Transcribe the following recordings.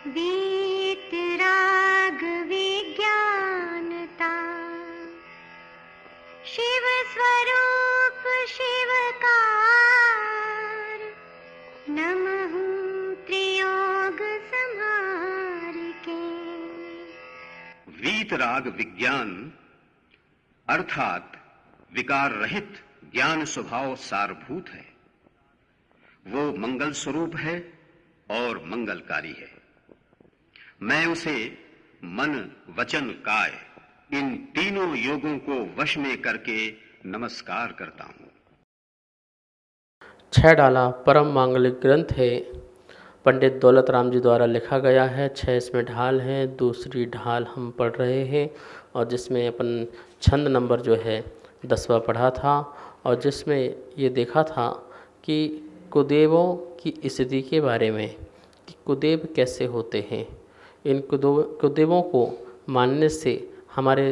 वीतराग विज्ञानता, शिव स्वरूप शिवकार, नमः त्रियोग संहार के। वीतराग विज्ञान अर्थात विकार रहित ज्ञान स्वभाव सारभूत है। वो मंगल स्वरूप है और मंगलकारी है। मैं उसे मन वचन काय इन तीनों योगों को वश में करके नमस्कार करता हूं। 6 डाला परम मांगलिक ग्रंथ है, पंडित दौलत राम जी द्वारा लिखा गया है। 6 इसमें ढाल हैं। दूसरी ढाल हम पढ़ रहे हैं और जिसमें अपन छंद नंबर जो है 10वां पढ़ा था और जिसमें ये देखा था कि कुदेवों की स्थिति के बारे में कि कुदेव कैसे होते हैं। इन कुदेवों को मानने से हमारे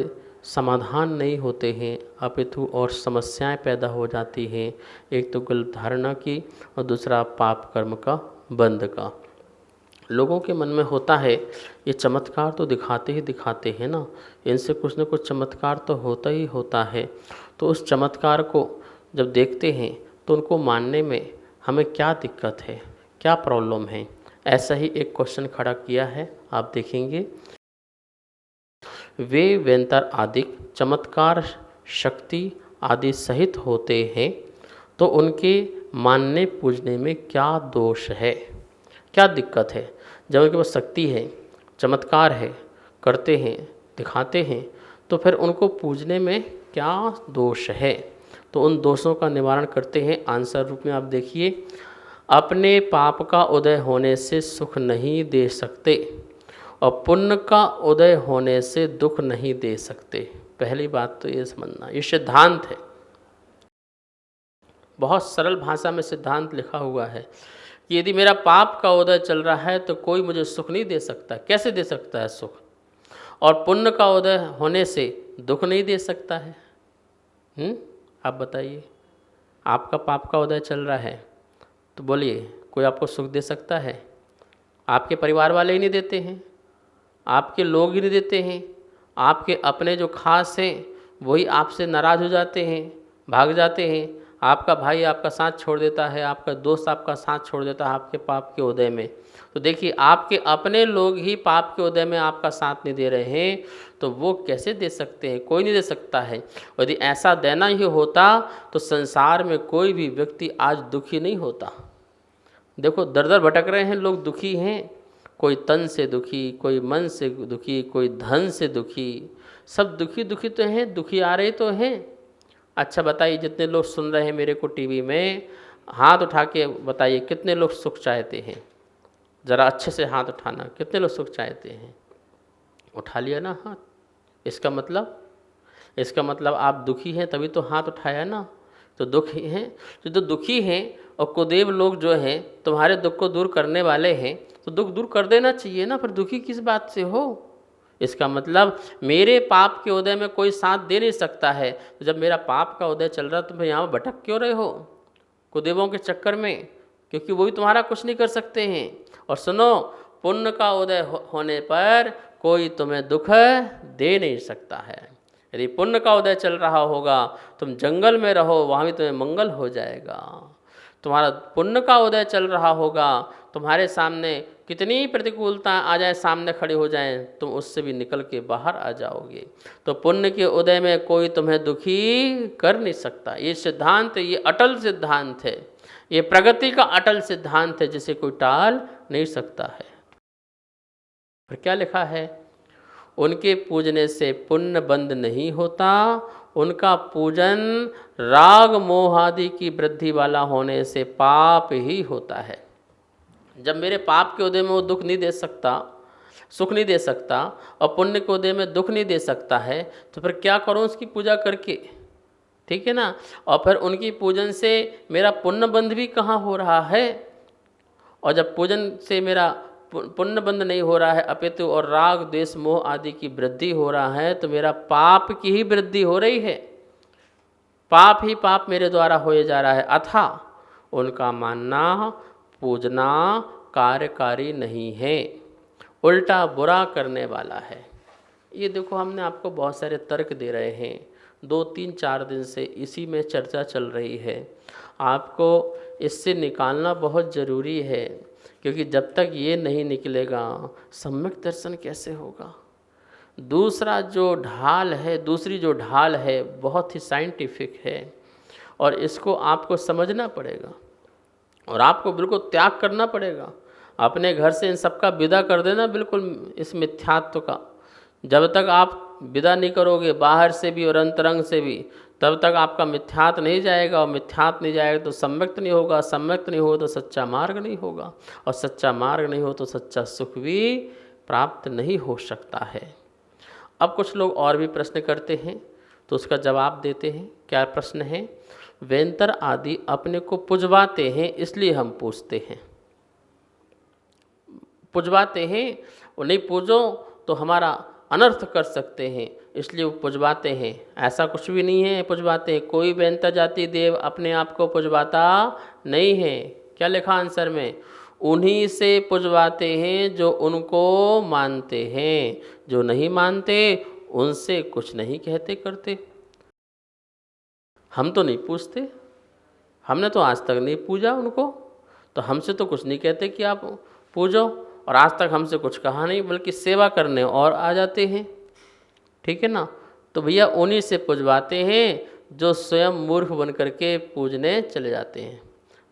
समाधान नहीं होते हैं, अपितु और समस्याएं पैदा हो जाती हैं। एक तो गलत धारणा की और दूसरा पाप कर्म का बंध का। लोगों के मन में होता है ये चमत्कार तो दिखाते ही दिखाते हैं ना, इनसे कुछ न कुछ चमत्कार तो होता ही होता है। तो उस चमत्कार को जब देखते हैं तो उनको मानने में हमें क्या दिक्कत है, क्या प्रॉब्लम है। ऐसा ही एक क्वेश्चन खड़ा किया है, आप देखेंगे। वे व्यंतर आदि चमत्कार शक्ति आदि सहित होते हैं तो उनके मानने पूजने में क्या दोष है, क्या दिक्कत है। जब उनके पास शक्ति है, चमत्कार है, करते हैं, दिखाते हैं, तो फिर उनको पूजने में क्या दोष है। तो उन दोषों का निवारण करते हैं। आंसर रूप में आप देखिए, अपने पाप का उदय होने से सुख नहीं दे सकते और पुण्य का उदय होने से दुख नहीं दे सकते। पहली बात तो ये समझना, ये सिद्धांत है। बहुत सरल भाषा में सिद्धांत लिखा हुआ है कि यदि मेरा पाप का उदय चल रहा है तो कोई मुझे सुख नहीं दे सकता। कैसे दे सकता है सुख? और पुण्य का उदय होने से दुख नहीं दे सकता है। आप बताइए, आपका पाप का उदय चल रहा है तो बोलिए कोई आपको सुख दे सकता है? आपके परिवार वाले ही नहीं देते हैं, आपके लोग ही नहीं देते हैं, आपके अपने जो खास हैं वही आपसे नाराज़ हो जाते हैं, भाग जाते हैं। आपका भाई आपका साथ छोड़ देता है, आपका दोस्त आपका साथ छोड़ देता है आपके पाप के उदय में। तो देखिए, आपके अपने लोग ही पाप के उदय में आपका साथ नहीं दे रहे हैं तो वो कैसे दे सकते हैं? कोई नहीं दे सकता है। और यदि ऐसा देना ही होता तो संसार में कोई भी व्यक्ति आज दुखी नहीं होता। देखो, दर दर भटक रहे हैं लोग, दुखी हैं। कोई तन से दुखी, कोई मन से दुखी, कोई धन से दुखी, सब दुखी दुखी तो हैं, दुखी आ रहे तो हैं। अच्छा बताइए, जितने लोग सुन रहे हैं मेरे को टीवी में, हाथ उठा के बताइए कितने लोग सुख चाहते हैं? ज़रा अच्छे से हाथ उठाना, कितने लोग सुख चाहते हैं? उठा लिया ना हाथ। इसका मतलब आप दुखी हैं तभी तो हाथ उठाया ना। तो दुखी हैं, तो दुखी हैं और कुदेव लोग जो हैं तुम्हारे दुख को दूर करने वाले हैं, तो दुख दूर कर देना चाहिए ना। फिर दुखी किस बात से हो? इसका मतलब मेरे पाप के उदय में कोई साथ दे नहीं सकता है। तो जब मेरा पाप का उदय चल रहा है तो फिर यहाँ भटक क्यों रहे हो कुदेवों के चक्कर में? क्योंकि वो भी तुम्हारा कुछ नहीं कर सकते हैं। और सुनो, पुण्य का उदय होने पर कोई तुम्हें दुख दे नहीं सकता है। यदि पुण्य का उदय चल रहा होगा, तुम जंगल में रहो, वहाँ भी तुम्हें मंगल हो जाएगा। तुम्हारा पुण्य का उदय चल रहा होगा, तुम्हारे सामने कितनी प्रतिकूलता आ जाए, सामने खड़ी हो जाएं, तुम उससे भी निकल के बाहर आ जाओगे। तो पुण्य के उदय में कोई तुम्हें दुखी कर नहीं सकता। ये सिद्धांत, ये अटल सिद्धांत है, ये प्रगति का अटल सिद्धांत है, जिसे कोई टाल नहीं सकता है। और क्या लिखा है? उनके पूजने से पुण्य बंद नहीं होता, उनका पूजन राग मोह आदि की वृद्धि वाला होने से पाप ही होता है। जब मेरे पाप के उदय में वो दुख नहीं दे सकता, सुख नहीं दे सकता, और पुण्य के उदय में दुख नहीं दे सकता है, तो फिर क्या करूं उसकी पूजा करके? ठीक है ना। और फिर उनकी पूजन से मेरा पुण्य बंध भी कहाँ हो रहा है? और जब पूजन से मेरा पुण्य बंध नहीं हो रहा है, अपितु और राग द्वेष मोह आदि की वृद्धि हो रहा है, तो मेरा पाप की ही वृद्धि हो रही है। पाप ही पाप मेरे द्वारा होए जा रहा है। अथा उनका मानना पूजना कार्यकारी नहीं है। उल्टा बुरा करने वाला है। ये देखो, हमने आपको बहुत सारे तर्क दे रहे हैं, 2-3-4 दिन से इसी में चर्चा चल रही है। आपको इससे निकालना बहुत ज़रूरी है, क्योंकि जब तक ये नहीं निकलेगा सम्यक दर्शन कैसे होगा। दूसरी जो ढाल है बहुत ही साइंटिफिक है, और इसको आपको समझना पड़ेगा और आपको बिल्कुल त्याग करना पड़ेगा। अपने घर से इन सबका विदा कर देना बिल्कुल, इस मिथ्यात्व का। जब तक आप विदा नहीं करोगे बाहर से भी और अंतरंग से भी, तब तक आपका मिथ्यात्व नहीं जाएगा, और मिथ्यात्व नहीं जाएगा तो सम्यक्त नहीं होगा, सम्यक्त नहीं होगा तो सच्चा मार्ग नहीं होगा, और सच्चा मार्ग नहीं हो तो सच्चा सुख भी प्राप्त नहीं हो सकता है। अब कुछ लोग और भी प्रश्न करते हैं, तो उसका जवाब देते हैं। क्या प्रश्न है? वेंतर आदि अपने को पुजवाते हैं, इसलिए हम पूछते हैं। पुजवाते हैं, वो नहीं पूजो तो हमारा अनर्थ कर सकते हैं, इसलिए वो पुजवाते हैं। ऐसा कुछ भी नहीं है पुजवाते हैं। कोई वेंतर जाति देव अपने आप को पुजवाता नहीं है। क्या लिखा आंसर में? उन्हीं से पुजवाते हैं जो उनको मानते हैं, जो नहीं मानते उनसे कुछ नहीं कहते करते। हम तो नहीं पूछते, हमने तो आज तक नहीं पूजा उनको, तो हमसे तो कुछ नहीं कहते कि आप पूजो, और आज तक हमसे कुछ कहा नहीं, बल्कि सेवा करने और आ जाते हैं। ठीक है ना? तो भैया उन्हीं से पुजवाते हैं जो स्वयं मूर्ख बन करके पूजने चले जाते हैं।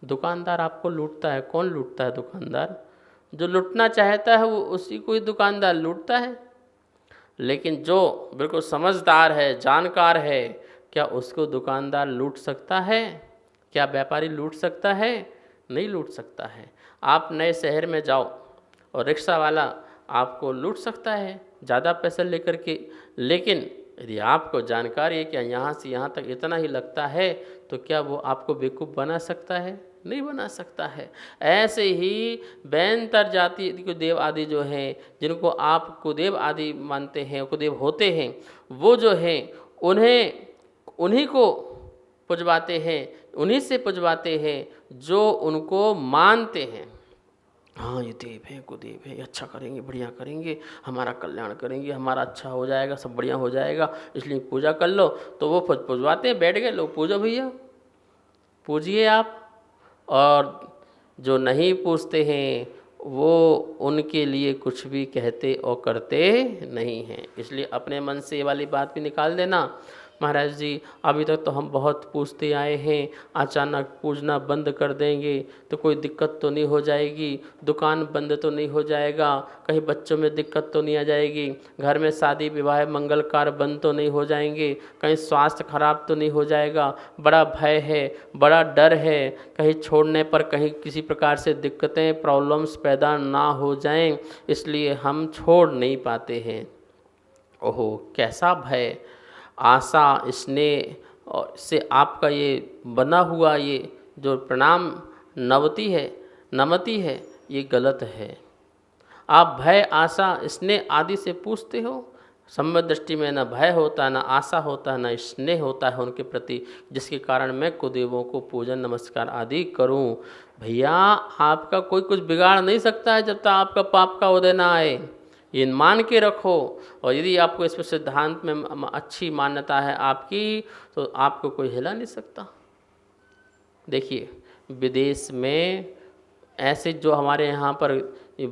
दुकानदार आपको लूटता है। कौन लूटता है? दुकानदार। जो लूटना चाहता है वो उसी को ही दुकानदार लूटता है। लेकिन जो बिल्कुल समझदार है, जानकार है, क्या उसको दुकानदार लूट सकता है? क्या व्यापारी लूट सकता है? नहीं लूट सकता है। आप नए शहर में जाओ और रिक्शा वाला आपको लूट सकता है ज़्यादा पैसे लेकर के, लेकिन यदि आपको जानकारी है कि यहाँ से यहाँ तक इतना ही लगता है, तो क्या वो आपको बेवकूफ़ बना सकता है? नहीं बना सकता है। ऐसे ही वेंतर जाति कुदेव आदि जो हैं, जिनको आप कुदेव आदि मानते हैं, कुदेव होते हैं, वो जो हैं उन्हीं को पुजवाते हैं, उन्हीं से पुजवाते हैं जो उनको मानते हैं। हाँ, ये देव है, कुदेव है, अच्छा करेंगे, बढ़िया करेंगे, हमारा कल्याण करेंगे, हमारा अच्छा हो जाएगा, सब बढ़िया हो जाएगा, इसलिए पूजा कर लो। तो वो पुजवाते हैं, बैठ गए लोग, पूजो भैया, पूजिए आप। और जो नहीं पूछते हैं वो उनके लिए कुछ भी कहते और करते नहीं हैं। इसलिए अपने मन से ये वाली बात भी निकाल देना, महाराज जी अभी तक तो हम बहुत पूछते आए हैं, अचानक पूजना बंद कर देंगे तो कोई दिक्कत तो नहीं हो जाएगी, दुकान बंद तो नहीं हो जाएगा, कहीं बच्चों में दिक्कत तो नहीं आ जाएगी, घर में शादी विवाह मंगल कार्य बंद तो नहीं हो जाएंगे, कहीं स्वास्थ्य खराब तो नहीं हो जाएगा, बड़ा भय है, बड़ा डर है, कहीं छोड़ने पर कहीं किसी प्रकार से दिक्कतें प्रॉब्लम्स पैदा ना हो जाएं, इसलिए हम छोड़ नहीं पाते हैं। ओहो, कैसा भय, आशा, स्नेह और से आपका ये बना हुआ ये जो प्रणाम नमति है, ये गलत है। आप भय, आशा, स्नेह आदि से पूछते हो, सम्यक दृष्टि में न भय होता, न आशा होता, न स्नेह होता है उनके प्रति, जिसके कारण मैं कुदेवों को पूजन नमस्कार आदि करूं। भैया आपका कोई कुछ बिगाड़ नहीं सकता है जब तक आपका पाप का उदय ना आए, ये मान के रखो। और यदि आपको इस सिद्धांत में अच्छी मान्यता है आपकी, तो आपको कोई हिला नहीं सकता। देखिए विदेश में ऐसे जो हमारे यहाँ पर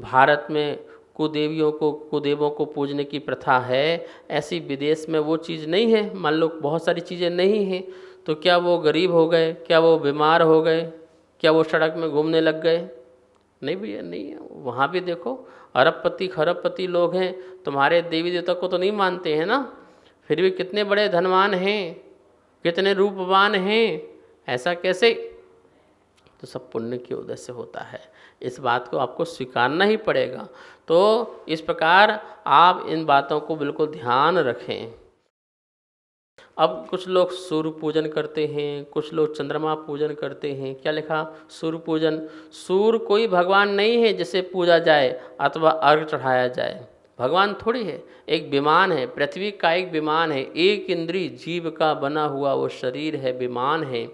भारत में कुदेवों को पूजने की प्रथा है, ऐसी विदेश में वो चीज़ नहीं है। मान लो बहुत सारी चीज़ें नहीं हैं, तो क्या वो गरीब हो गए, क्या वो बीमार हो गए, क्या वो सड़क में घूमने लग गए? नहीं भैया, नहीं है। वहाँ भी देखो अरबपति खरबपति लोग हैं, तुम्हारे देवी देवता को तो नहीं मानते हैं ना, फिर भी कितने बड़े धनवान हैं, कितने रूपवान हैं। ऐसा कैसे? तो सब पुण्य की वजह से होता है। इस बात को आपको स्वीकारना ही पड़ेगा। तो इस प्रकार आप इन बातों को बिल्कुल ध्यान रखें। अब कुछ लोग सूर्य पूजन करते हैं, कुछ लोग चंद्रमा पूजन करते हैं। क्या लिखा? सूर्य पूजन। सूर्य कोई भगवान नहीं है जिसे पूजा जाए अथवा अर्घ चढ़ाया जाए। भगवान थोड़ी है, एक विमान है, पृथ्वी का एक विमान है, एक इंद्रिय जीव का बना हुआ वो शरीर है, विमान है,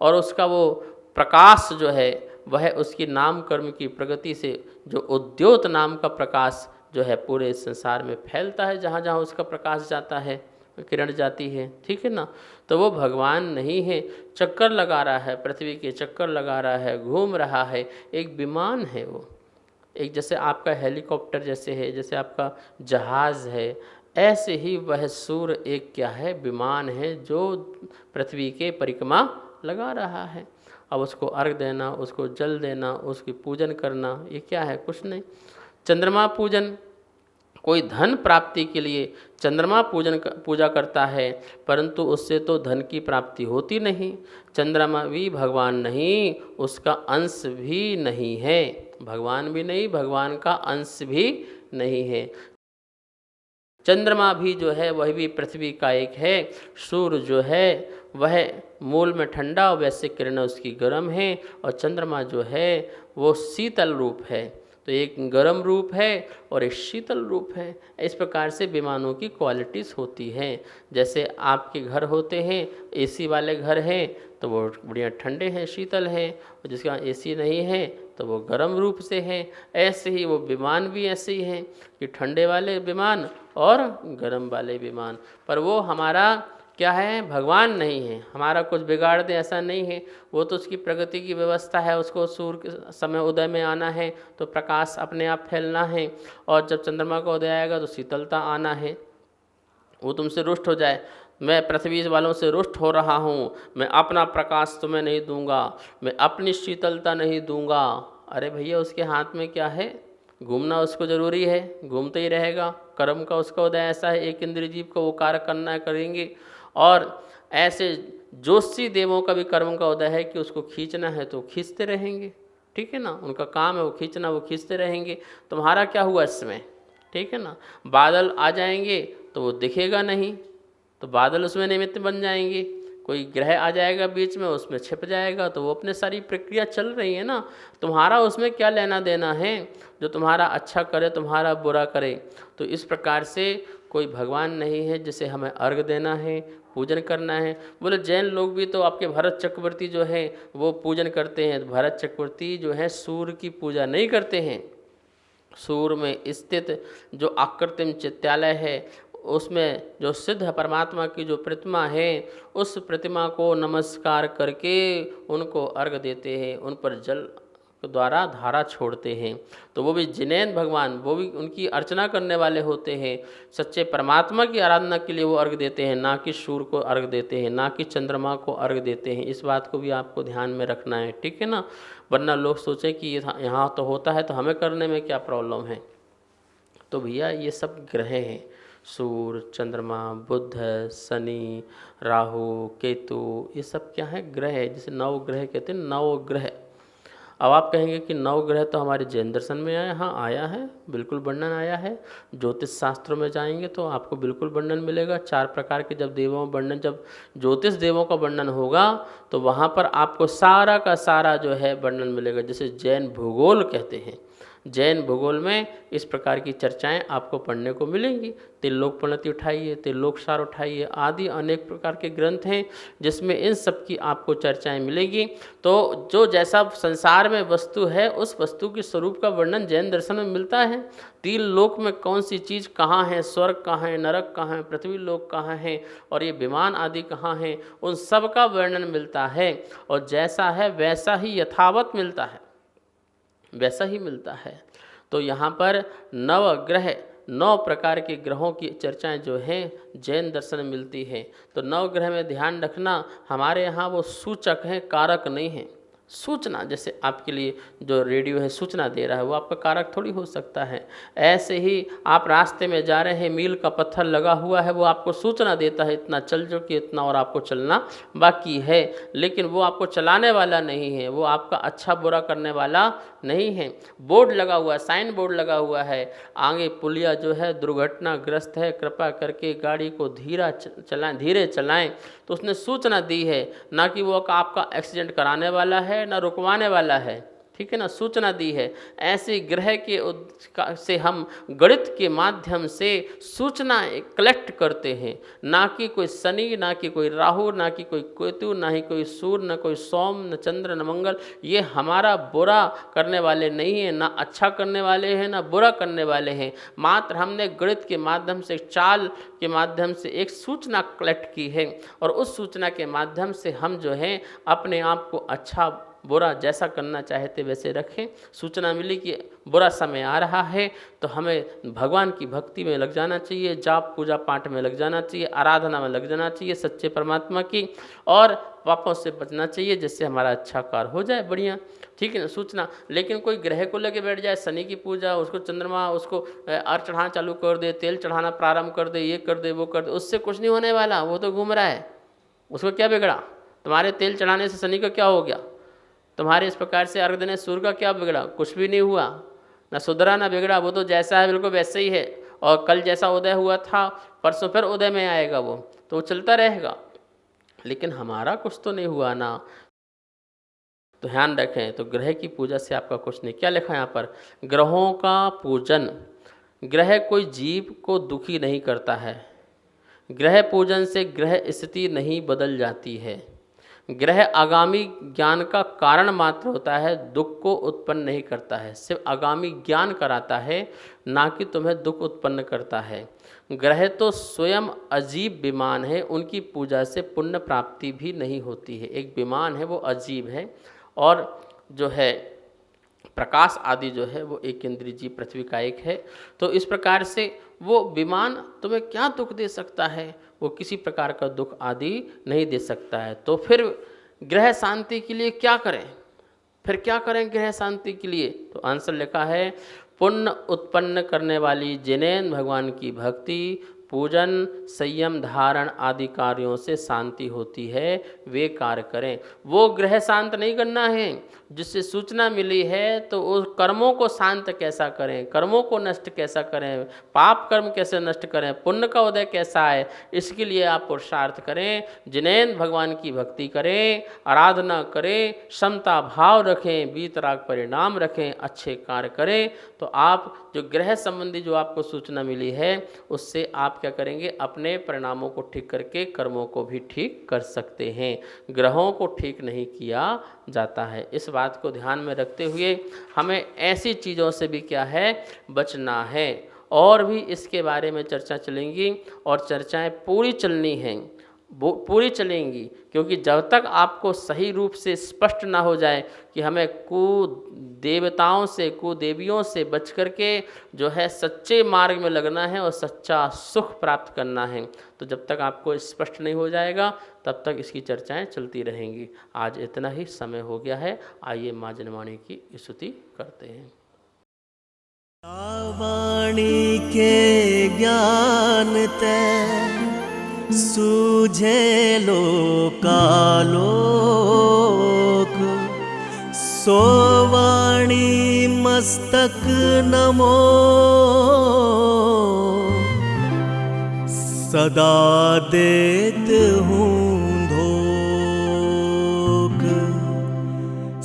और उसका वो प्रकाश जो है वह उसकी नाम कर्म की प्रगति से जो उद्योत नाम का प्रकाश जो है पूरे संसार में फैलता है, जहाँ जहाँ उसका प्रकाश जाता है, किरण जाती है, ठीक है ना। तो वो भगवान नहीं है, चक्कर लगा रहा है, पृथ्वी के चक्कर लगा रहा है, घूम रहा है, एक विमान है वो। एक जैसे आपका हेलीकॉप्टर जैसे है, जैसे आपका जहाज़ है, ऐसे ही वह सूर्य एक क्या है, विमान है जो पृथ्वी के परिक्रमा लगा रहा है। अब उसको अर्घ देना, उसको जल देना, उसकी पूजन करना, ये क्या है, कुछ नहीं। चंद्रमा पूजन, कोई धन प्राप्ति के लिए चंद्रमा पूजा करता है, परंतु उससे तो धन की प्राप्ति होती नहीं। चंद्रमा भी भगवान नहीं, उसका अंश भी नहीं है, भगवान भी नहीं, भगवान का अंश भी नहीं है। चंद्रमा भी जो है वह भी पृथ्वी का एक है। सूर्य जो है वह मूल में ठंडा, वैसे किरणें उसकी गर्म है, और चंद्रमा जो है वो शीतल रूप है। तो एक गर्म रूप है और एक शीतल रूप है। इस प्रकार से विमानों की क्वालिटीज़ होती हैं। जैसे आपके घर होते हैं, एसी वाले घर हैं तो वो बढ़िया ठंडे हैं, शीतल हैं, और जिसका एसी नहीं है तो वो गर्म रूप से हैं। ऐसे ही वो विमान भी ऐसे ही हैं कि ठंडे वाले विमान और गर्म वाले विमान। पर वो हमारा क्या है, भगवान नहीं है, हमारा कुछ बिगाड़ दे ऐसा नहीं है। वो तो उसकी प्रगति की व्यवस्था है, उसको सूर्य के समय उदय में आना है तो प्रकाश अपने आप फैलना है, और जब चंद्रमा का उदय आएगा तो शीतलता आना है। वो तुमसे रुष्ट हो जाए, मैं पृथ्वी वालों से रुष्ट हो रहा हूँ, मैं अपना प्रकाश तुम्हें नहीं दूंगा, मैं अपनी शीतलता नहीं दूंगा। अरे भैया, उसके हाथ में क्या है, घूमना उसको ज़रूरी है, घूमते ही रहेगा। कर्म का उसका उदय ऐसा है, एक इंद्रिय जीव को वो कार्य करना है, करेंगे। और ऐसे ज्योतिषी देवों का भी कर्म का उदय है कि उसको खींचना है तो खींचते रहेंगे, ठीक है ना। उनका काम है वो खींचना, वो खींचते रहेंगे। तुम्हारा क्या हुआ इसमें, ठीक है ना। बादल आ जाएंगे तो वो दिखेगा नहीं, तो बादल उसमें निमित्त बन जाएंगे। कोई ग्रह आ जाएगा बीच में, उसमें छिप जाएगा, तो वो अपने सारी प्रक्रिया चल रही है ना। तुम्हारा उसमें क्या लेना देना है, जो तुम्हारा अच्छा करे तुम्हारा बुरा करे। तो इस प्रकार से कोई भगवान नहीं है जिसे हमें अर्घ देना है, पूजन करना है। बोले जैन लोग भी तो आपके भरत चक्रवर्ती जो है वो पूजन करते हैं। भरत चक्रवर्ती जो है सूर्य की पूजा नहीं करते हैं। सूर्य में स्थित जो आकृतिम चित्यालय है, उसमें जो सिद्ध परमात्मा की जो प्रतिमा है, उस प्रतिमा को नमस्कार करके उनको अर्घ देते हैं, उन पर जल द्वारा धारा छोड़ते हैं। तो वो भी जिनेंद्र भगवान, वो भी उनकी अर्चना करने वाले होते हैं। सच्चे परमात्मा की आराधना के लिए वो अर्घ देते हैं, ना कि सूर्य को अर्घ देते हैं, ना कि चंद्रमा को अर्घ देते हैं। इस बात को भी आपको ध्यान में रखना है, ठीक है ना। वरना लोग सोचें कि यहाँ तो होता है तो हमें करने में क्या प्रॉब्लम है। तो भैया ये सब ग्रह हैं, सूर्य, चंद्रमा, बुध, शनि, राहु, केतु, ये सब क्या है, ग्रह है। जिसे नव ग्रह कहते हैं, नव ग्रह। अब आप कहेंगे कि नव ग्रह तो हमारे जैन दर्शन में आया, हाँ आया है, बिल्कुल वर्णन आया है। ज्योतिष शास्त्रों में जाएंगे तो आपको बिल्कुल वर्णन मिलेगा। 4 प्रकार के जब देवों वर्णन, जब ज्योतिष देवों का वर्णन होगा तो वहाँ पर आपको सारा का सारा जो है वर्णन मिलेगा। जैसे जैन भूगोल कहते हैं, जैन भूगोल में इस प्रकार की चर्चाएं आपको पढ़ने को मिलेंगी। त्रिलोक प्रणति उठाइए, त्रिलोक सार उठाइए, आदि अनेक प्रकार के ग्रंथ हैं जिसमें इन सब की आपको चर्चाएं मिलेगी। तो जो जैसा संसार में वस्तु है, उस वस्तु के स्वरूप का वर्णन जैन दर्शन में मिलता है। 3 लोक में कौन सी चीज़ कहाँ है, स्वर्ग कहाँ है, नरक कहाँ है, पृथ्वी लोक कहाँ है, और ये विमान आदि कहाँ हैं, उन सब का वर्णन मिलता है। और जैसा है वैसा ही यथावत मिलता है, वैसा ही मिलता है। तो यहाँ पर नवग्रह, 9 प्रकार के ग्रहों की चर्चाएं जो हैं जैन दर्शन में मिलती हैं। तो नवग्रह में ध्यान रखना, हमारे यहाँ वो सूचक हैं, कारक नहीं हैं। सूचना, जैसे आपके लिए जो रेडियो है सूचना दे रहा है, वो आपका कारक थोड़ी हो सकता है। ऐसे ही आप रास्ते में जा रहे हैं, मील का पत्थर लगा हुआ है, वो आपको सूचना देता है इतना चल जो कि इतना और आपको चलना बाकी है, लेकिन वो आपको चलाने वाला नहीं है, वो आपका अच्छा बुरा करने वाला नहीं है। बोर्ड लगा हुआ है, साइन बोर्ड लगा हुआ है, आगे पुलिया जो है दुर्घटनाग्रस्त है, कृपा करके गाड़ी को धीरे चलाएं। तो उसने सूचना दी है, ना कि वो आपका एक्सीडेंट कराने वाला है, ना रुकवाने वाला है, ठीक है ना, सूचना दी है। ऐसे ग्रह से हम गणित के माध्यम से सूचना कलेक्ट करते हैं, ना कि कोई शनि, ना कि कोई राहु, ना कि कोई केतु, ना ही कोई सूर्य, न कोई सोम, न चंद्र, न मंगल। ये हमारा बुरा करने वाले नहीं हैं, ना अच्छा करने वाले हैं, ना बुरा करने वाले हैं। मात्र हमने गणित के माध्यम से, चाल के माध्यम से एक सूचना कलेक्ट की है, और उस सूचना के माध्यम से हम जो है अपने आप को अच्छा बुरा जैसा करना चाहते वैसे रखें। सूचना मिली कि बुरा समय आ रहा है तो हमें भगवान की भक्ति में लग जाना चाहिए, जाप पूजा पाठ में लग जाना चाहिए, आराधना में लग जाना चाहिए सच्चे परमात्मा की, और पापों से बचना चाहिए जिससे हमारा अच्छा कार्य हो जाए बढ़िया, ठीक है ना, सूचना। लेकिन कोई ग्रह को लेके बैठ जाए, शनि की पूजा, उसको चंद्रमा, उसको अर्घ चढ़ाना चालू कर दे, तेल चढ़ाना प्रारंभ कर दे, ये कर दे वो कर दे, उससे कुछ नहीं होने वाला। वो तो घूम रहा है, उसको क्या बिगड़ा? तुम्हारे तेल चढ़ाने से शनि का क्या हो गया? तुम्हारे इस प्रकार से अर्घ देने सूर्य का क्या बिगड़ा? कुछ भी नहीं हुआ, ना सुधरा ना बिगड़ा। वो तो जैसा है बिल्कुल वैसे ही है, और कल जैसा उदय हुआ था परसों फिर उदय में आएगा, वो तो चलता रहेगा। लेकिन हमारा कुछ तो नहीं हुआ ना, तो ध्यान रखें। तो ग्रह की पूजा से आपका कुछ नहीं। क्या लिखा है यहाँ पर? ग्रहों का पूजन। ग्रह कोई जीव को दुखी नहीं करता है। ग्रह पूजन से ग्रह स्थिति नहीं बदल जाती है। ग्रह आगामी ज्ञान का कारण मात्र होता है, दुख को उत्पन्न नहीं करता है। सिर्फ आगामी ज्ञान कराता है, ना कि तुम्हें दुख उत्पन्न करता है। ग्रह तो स्वयं अजीब विमान है, उनकी पूजा से पुण्य प्राप्ति भी नहीं होती है। एक विमान है वो अजीब है, और जो है प्रकाश आदि जो है वो एक इंद्रिय जीव पृथ्वी का एक है। तो इस प्रकार से वो विमान तुम्हें क्या दुख दे सकता है? वो किसी प्रकार का दुख आदि नहीं दे सकता है। तो फिर ग्रह शांति के लिए क्या करें? फिर क्या करें ग्रह शांति के लिए? तो आंसर लिखा है, पुण्य उत्पन्न करने वाली जिनेन्द्र भगवान की भक्ति, पूजन, संयम धारण आदि कार्यों से शांति होती है, वे कार्य करें। वो ग्रह शांत नहीं करना है जिससे सूचना मिली है, तो उस कर्मों को शांत कैसा करें, कर्मों को नष्ट कैसा करें, पाप कर्म कैसे नष्ट करें, पुण्य का उदय कैसा है, इसके लिए आप पुरुषार्थ करें, जिनेन्द्र भगवान की भक्ति करें, आराधना करें, समता भाव रखें, वीतराग परिणाम रखें, अच्छे कार्य करें। तो आप जो ग्रह संबंधी जो आपको सूचना मिली है उससे आप क्या करेंगे? अपने परिणामों को ठीक करके कर्मों को भी ठीक कर सकते हैं। ग्रहों को ठीक नहीं किया जाता है। इस बात को ध्यान में रखते हुए हमें ऐसी चीज़ों से भी क्या है? बचना है। और भी इसके बारे में चर्चा चलेंगी, और चर्चाएं पूरी चलनी हैं, पूरी चलेंगी, क्योंकि जब तक आपको सही रूप से स्पष्ट ना हो जाए कि हमें कुदेवताओं से, कुदेवियों से बच करके जो है सच्चे मार्ग में लगना है और सच्चा सुख प्राप्त करना है, तो जब तक आपको स्पष्ट नहीं हो जाएगा तब तक इसकी चर्चाएं चलती रहेंगी। आज इतना ही समय हो गया है। आइए माँ जनवाणी की स्तुति करते हैं। वाणी के ज्ञान ते सूझे लोकालोक, सो वाणी मस्तक नमो, सदा देत हूँ धोख,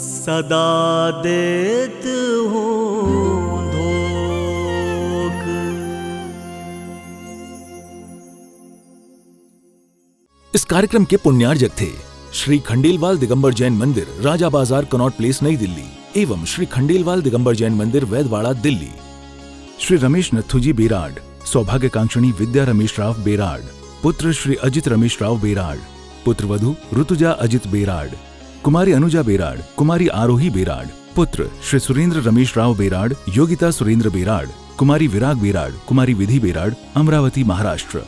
सदा देत हूँ धोख। इस कार्यक्रम के पुण्यार्जक थे श्री खंडेलवाल दिगंबर जैन मंदिर, राजा बाजार, कनॉट प्लेस, नई दिल्ली, एवं श्री खंडेलवाल दिगंबर जैन मंदिर, वैदवाड़ा, दिल्ली। श्री रमेश नथुजी बेराड, सौभाग्यकांक्षिणी विद्या रमेश राव बेराड, पुत्र श्री अजित रमेश राव बेराड, पुत्रवधु ऋतुजा अजित बेराड, कुमारी अनुजा बेराड, कुमारी आरोही बेराड, पुत्र श्री सुरेंद्र रमेश राव बेराड, योगिता सुरेंद्र बेराड, कुमारी विराग बेराड, कुमारी विधि बेराड, अमरावती, महाराष्ट्र।